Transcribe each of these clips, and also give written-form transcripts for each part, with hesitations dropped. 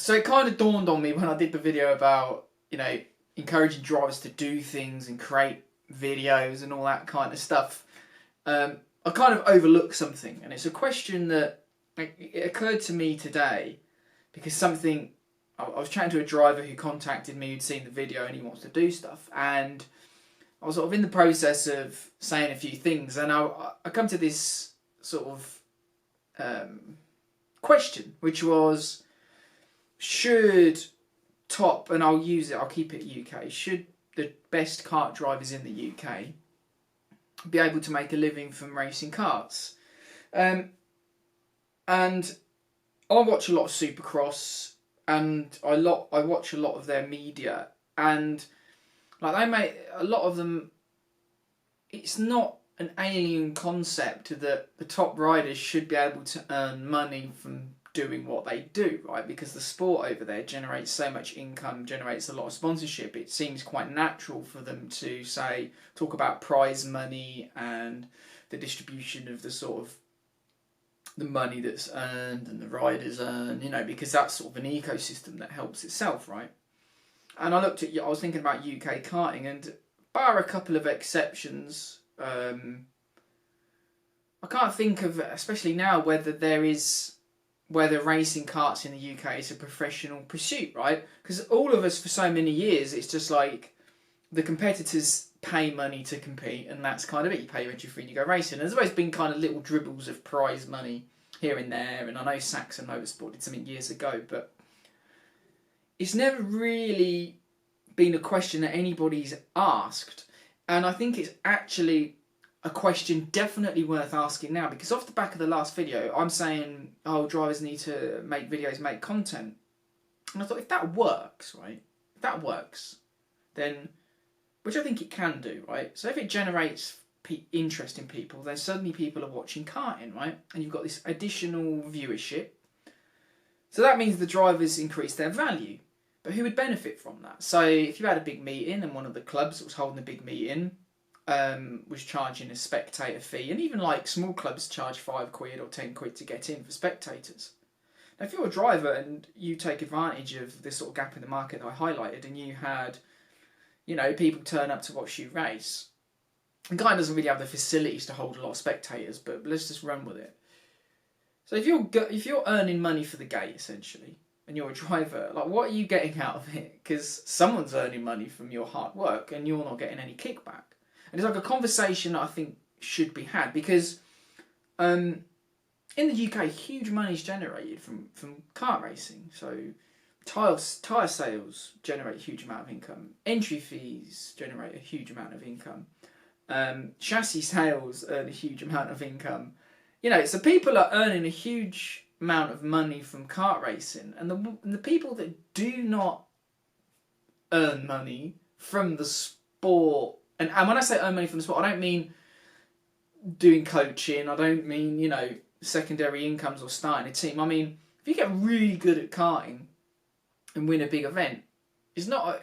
So it kind of dawned on me when I did the video about, you know, encouraging drivers to do things and create videos and all that kind of stuff. I kind of overlooked something, and it's a question that it occurred to me today because something I was chatting to a driver who contacted me who'd seen the video and he wants to do stuff, and I was sort of in the process of saying a few things, and I come to this sort of question, which was, should top, and I'll keep it UK, should the best kart drivers in the UK be able to make a living from racing karts? And I watch a lot of Supercross, and I watch a lot of their media, and like they make a lot of them. It's not an alien concept that the top riders should be able to earn money from doing what they do, right? Because the sport over there generates so much income, generates a lot of sponsorship. It seems quite natural for them to talk about prize money and the distribution of the sort of the money that's earned and the riders earn, you know, because that's sort of an ecosystem that helps itself, right? And I was thinking about UK karting, and bar a couple of exceptions, I can't think of, especially now, whether racing karts in the UK is a professional pursuit, right? Because all of us for so many years, it's just like the competitors pay money to compete, and that's kind of it. You pay your entry fee and you go racing. And there's always been kind of little dribbles of prize money here and there, and I know Saxon Motorsport did something years ago, but it's never really been a question that anybody's asked, and I think it's actually a question definitely worth asking now, because off the back of the last video, I'm saying, oh, drivers need to make videos, make content. And I thought, if that works, right? If that works, then, which I think it can do, right? So if it generates interest in people, then suddenly people are watching karting, right? And you've got this additional viewership. So that means the drivers increase their value. But who would benefit from that? So if you had a big meeting and one of the clubs that was holding a big meeting was charging a spectator fee, and even like small clubs charge £5 or £10 to get in for spectators. Now if you're a driver and you take advantage of this sort of gap in the market that I highlighted, and you had, you know, people turn up to watch you race, and Guy doesn't really have the facilities to hold a lot of spectators, but let's just run with it. So if you're earning money for the gate, essentially, and you're a driver, like, what are you getting out of it? Because someone's earning money from your hard work and you're not getting any kickback. And it's like a conversation that I think should be had, because in the UK, huge money is generated from kart racing. So tyre sales generate a huge amount of income. Entry fees generate a huge amount of income. Chassis sales earn a huge amount of income. You know, so people are earning a huge amount of money from kart racing, and the people that do not earn money from the sport, and when I say earn money from the sport, I don't mean doing coaching, I don't mean, you know, secondary incomes or starting a team. I mean, if you get really good at karting and win a big event, it's not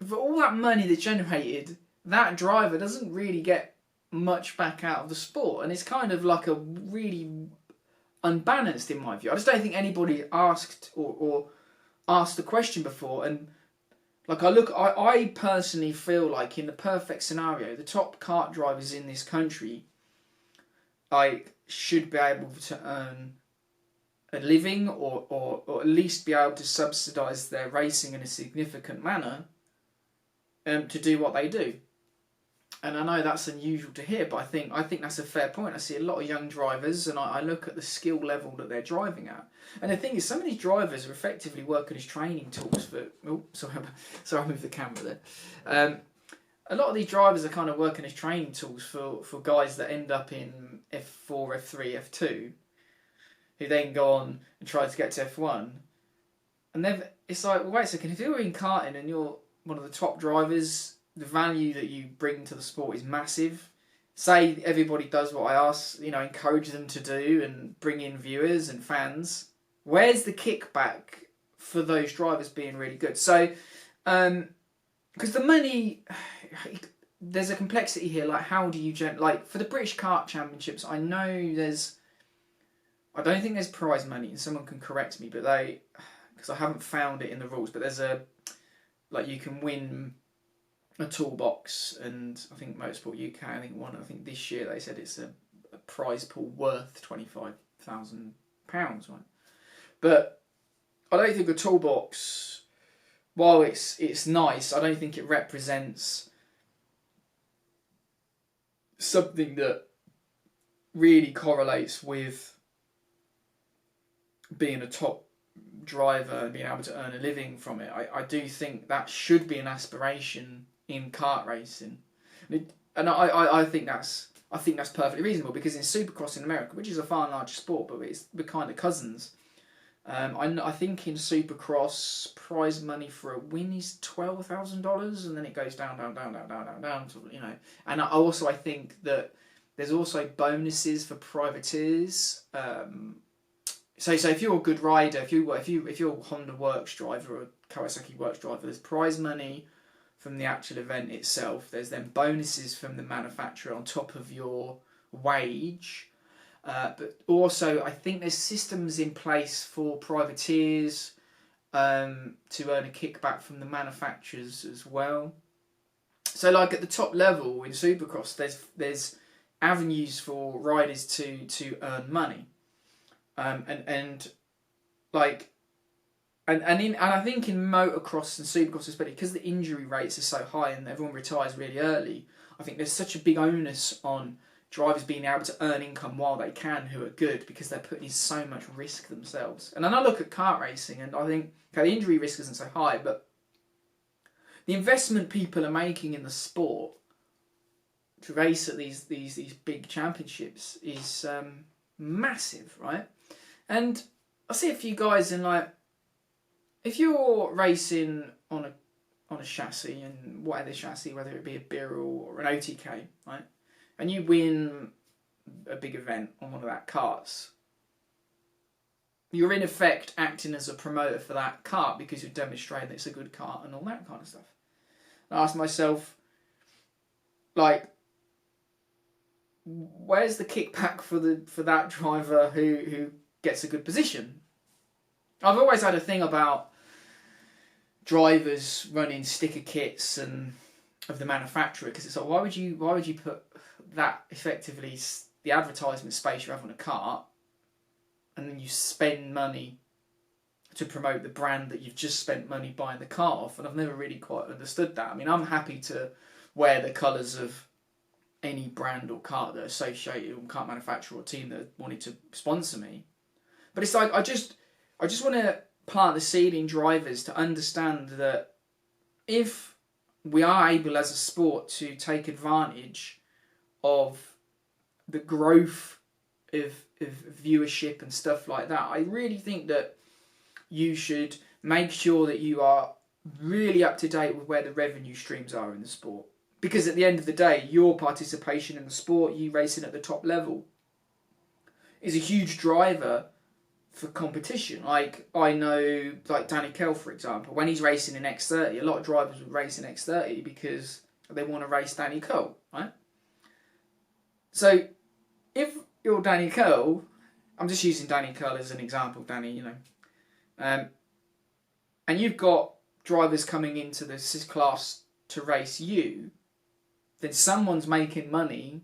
for all that money that's generated, that driver doesn't really get much back out of the sport, and it's kind of like a really unbalanced in my view. I just don't think anybody asked or asked the question before, and like I personally feel like in the perfect scenario, the top kart drivers in this country should be able to earn a living or at least be able to subsidise their racing in a significant manner to do what they do. And I know that's unusual to hear, but I think that's a fair point. I see a lot of young drivers, and I look at the skill level that they're driving at. And the thing is, some of these drivers are effectively working as training tools for... Oh, sorry, I moved the camera there. A lot of these drivers are kind of working as training tools for guys that end up in F4, F3, F2, who then go on and try to get to F1. And it's like, well, wait a second, if you're in karting and you're one of the top drivers, the value that you bring to the sport is massive. Say everybody does what I ask, you know, encourage them to do and bring in viewers and fans. Where's the kickback for those drivers being really good? So, because the money, there's a complexity here. Like, how do you like for the British Kart Championships? I know I don't think there's prize money, and someone can correct me, but because I haven't found it in the rules, but there's you can win a Toolbox, and I think Motorsport UK, I think this year they said it's a prize pool worth £25,000, right? But I don't think a Toolbox, while it's nice, I don't think it represents something that really correlates with being a top driver and being able to earn a living from it. I do think that should be an aspiration in kart racing, and I think that's perfectly reasonable, because in Supercross in America, which is a far larger sport, but we're kind of cousins. I think in Supercross, prize money for a win is $12,000, and then it goes down, to, And I think that there's also bonuses for privateers. So if you're a good rider, if you're a Honda Works driver or a Kawasaki Works driver, there's prize money from the actual event itself. There's then bonuses from the manufacturer on top of your wage. But also, I think there's systems in place for privateers to earn a kickback from the manufacturers as well. So, at the top level in Supercross, there's avenues for riders to earn money, and I think in motocross and Supercross especially, because the injury rates are so high and everyone retires really early, I think there's such a big onus on drivers being able to earn income while they can, who are good, because they're putting in so much risk themselves. And then I look at kart racing and I think, okay, the injury risk isn't so high, but the investment people are making in the sport to race at these big championships is massive, right? And I see a few guys in, if you're racing on a chassis, and whatever chassis, whether it be a Birrell or an OTK, right? And you win a big event on one of that karts, you're in effect acting as a promoter for that kart, because you're demonstrating that it's a good kart and all that kind of stuff. And I ask myself, where's the kickback for that driver who gets a good position? I've always had a thing about drivers running sticker kits and of the manufacturer, because it's why would you put that effectively the advertisement space you have on a kart, and then you spend money to promote the brand that you've just spent money buying the kart off? And I've never really quite understood that. I mean, I'm happy to wear the colours of any brand or kart that associated with kart manufacturer or team that wanted to sponsor me, but it's I just want to plant the seed in drivers to understand that if we are able as a sport to take advantage of the growth of viewership and stuff like that, I really think that you should make sure that you are really up to date with where the revenue streams are in the sport. Because at the end of the day, your participation in the sport, you racing at the top level, is a huge driver for competition. I know, Danny Kell, for example, when he's racing in X30, a lot of drivers would race in X30 because they want to race Danny Kell, right? So, if you're Danny Kell, I'm just using Danny Kell as an example, Danny, and you've got drivers coming into this class to race you, then someone's making money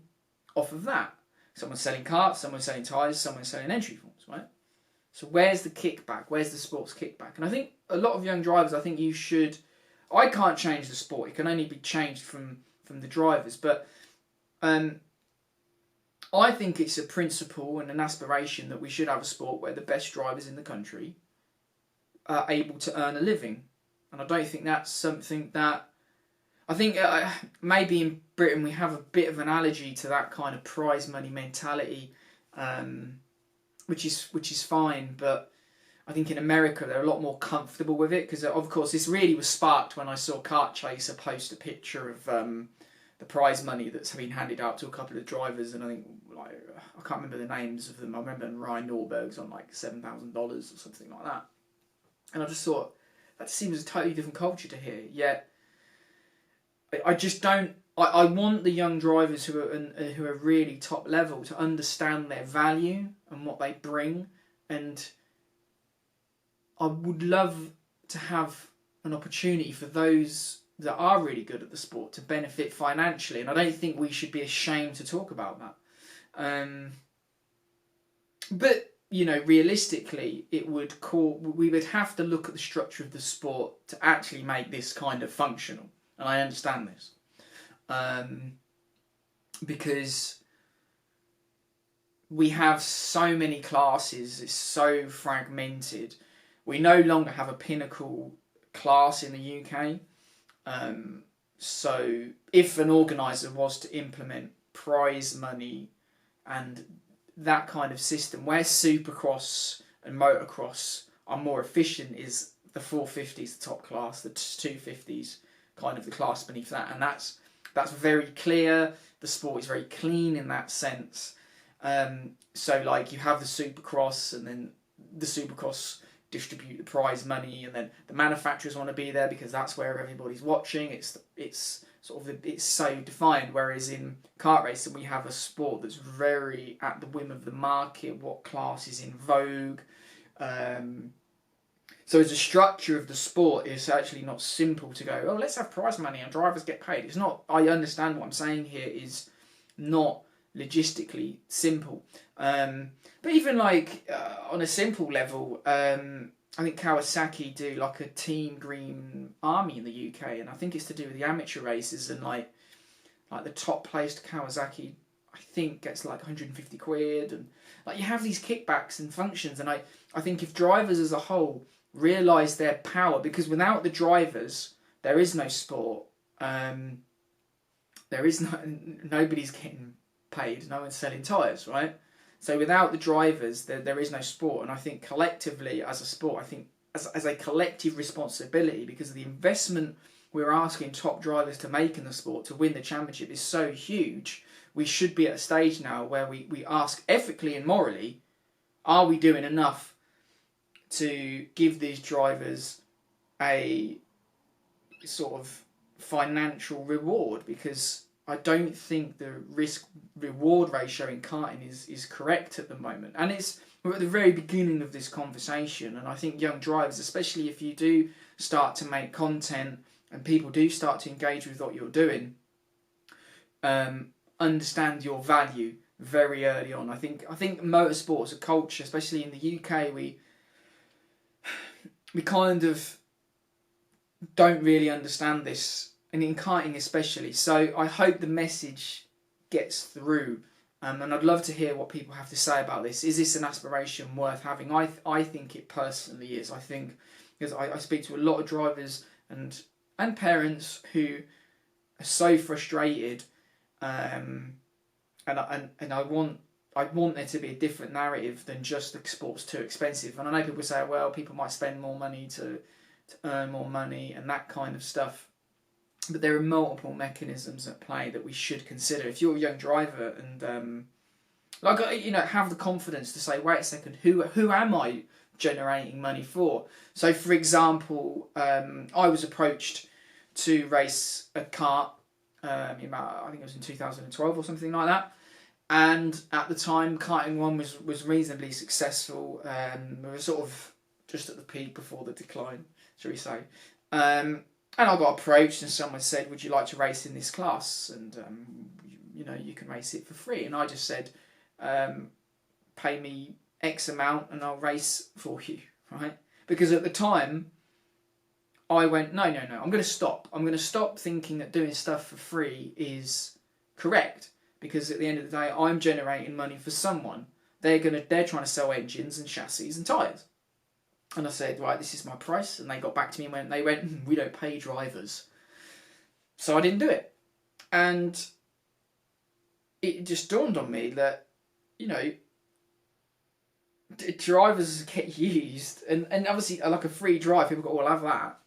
off of that. Someone's selling karts, someone's selling tyres, someone's selling entry forms, right? So where's the kickback? Where's the sports kickback? And I think a lot of young drivers, I think you should... I can't change the sport. It can only be changed from the drivers. But I think it's a principle and an aspiration that we should have a sport where the best drivers in the country are able to earn a living. And I don't think that's something that... I think maybe in Britain we have a bit of an allergy to that kind of prize money mentality, which is fine. But I think in America they're a lot more comfortable with it, because of course this really was sparked when I saw Kart Chaser post a picture of the prize money that's been handed out to a couple of drivers, and I think I can't remember the names of them. I remember Ryan Norberg's on $7,000 or something like that, and I just thought that seems a totally different culture to here. Yet I just don't. I want the young drivers who are really top level to understand their value and what they bring, and I would love to have an opportunity for those that are really good at the sport to benefit financially, and I don't think we should be ashamed to talk about that. But realistically, we would have to look at the structure of the sport to actually make this kind of functional, and I understand this, because we have so many classes, it's so fragmented. We no longer have a pinnacle class in the UK. So if an organiser was to implement prize money and that kind of system, where Supercross and motocross are more efficient, is the 450s the top class, the 250s kind of the class beneath that, and that's very clear. The sport is very clean in that sense. So like you have the Supercross, and then the Supercross distribute the prize money, and then the manufacturers want to be there because that's where everybody's watching. It's so defined. Whereas in kart racing, we have a sport that's very at the whim of the market, what class is in vogue. So as a structure of the sport, it's actually not simple to go, oh, let's have prize money and drivers get paid. It's not. I understand what I'm saying here is not logistically simple. But even like on a simple level, I think Kawasaki do like a Team Green Army in the UK, and I think it's to do with the amateur races, and like the top placed Kawasaki, I think, gets like 150 quid, and like you have these kickbacks and functions, and I think if drivers as a whole realise their power, because without the drivers there is no sport, there is nobody's getting paid, no one's selling tyres, right? So without the drivers, there is no sport. And I think collectively, as a sport, I think as a collective responsibility, because of the investment we're asking top drivers to make in the sport to win the championship is so huge, we should be at a stage now where we ask ethically and morally, are we doing enough to give these drivers a sort of financial reward? Because I don't think the risk-reward ratio in karting is correct at the moment. And we're at the very beginning of this conversation, and I think young drivers, especially if you do start to make content and people do start to engage with what you're doing, understand your value very early on. I think motorsport as a culture, especially in the UK, we kind of don't really understand this, and in karting especially. So I hope the message gets through, and I'd love to hear what people have to say about this. Is this an aspiration worth having? I think it personally is. I think, because I speak to a lot of drivers and parents who are so frustrated, and I want there to be a different narrative than just the sport's too expensive. And I know people say, well, people might spend more money to earn more money and that kind of stuff. But there are multiple mechanisms at play that we should consider. If you're a young driver and have the confidence to say, wait a second, who am I generating money for? So, for example, I was approached to race a kart. I think it was in 2012 or something like that. And at the time, karting one was reasonably successful. We were sort of just at the peak before the decline, shall we say. And I got approached and someone said, would you like to race in this class? And, you can race it for free. And I just said, pay me X amount and I'll race for you, right? Because at the time, I went, no, I'm going to stop. I'm going to stop thinking that doing stuff for free is correct. Because at the end of the day, I'm generating money for someone. They're trying to sell engines and chassis and tyres. And I said, right, this is my price. And they got back to me and they went, we don't pay drivers. So I didn't do it. And it just dawned on me that, drivers get used. And obviously, like a free drive, people go, well, I'll have that.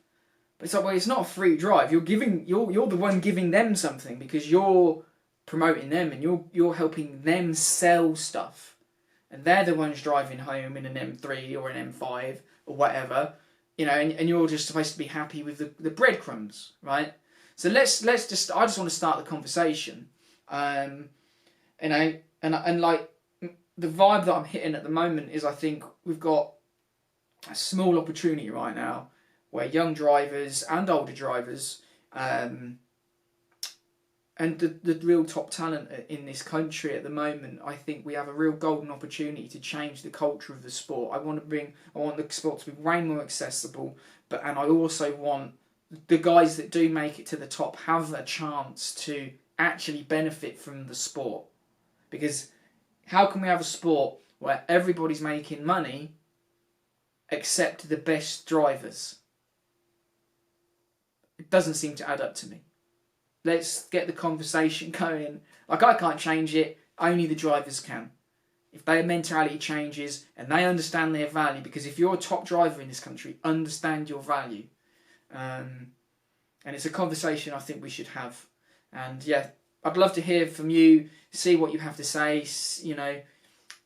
But it's like, well, it's not a free drive. You're the one giving them something, because you're promoting them and you're helping them sell stuff. And they're the ones driving home in an M3 or an M5 or whatever, and you're just supposed to be happy with the breadcrumbs, right? So I just want to start the conversation, and like the vibe that I'm hitting at the moment is, I think we've got a small opportunity right now where young drivers and older drivers, and the real top talent in this country at the moment, I think we have a real golden opportunity to change the culture of the sport. I want the sport to be way more accessible, and I also want the guys that do make it to the top have a chance to actually benefit from the sport. Because how can we have a sport where everybody's making money except the best drivers? It doesn't seem to add up to me. Let's get the conversation going. Like, I can't change it, only the drivers can. If their mentality changes and they understand their value, because if you're a top driver in this country, understand your value. And it's a conversation I think we should have. And yeah, I'd love to hear from you, see what you have to say, you know,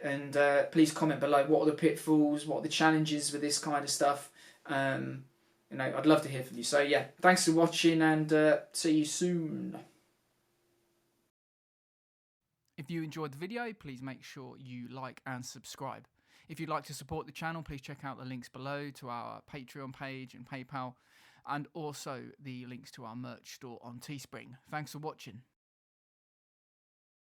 and please comment below. What are the pitfalls? What are the challenges with this kind of stuff? You know, I'd love to hear from you. So yeah, thanks for watching, and see you soon. If you enjoyed the video, please make sure you like and subscribe. If you'd like to support the channel, please check out the links below to our Patreon page and PayPal, and also the links to our merch store on Teespring. Thanks for watching.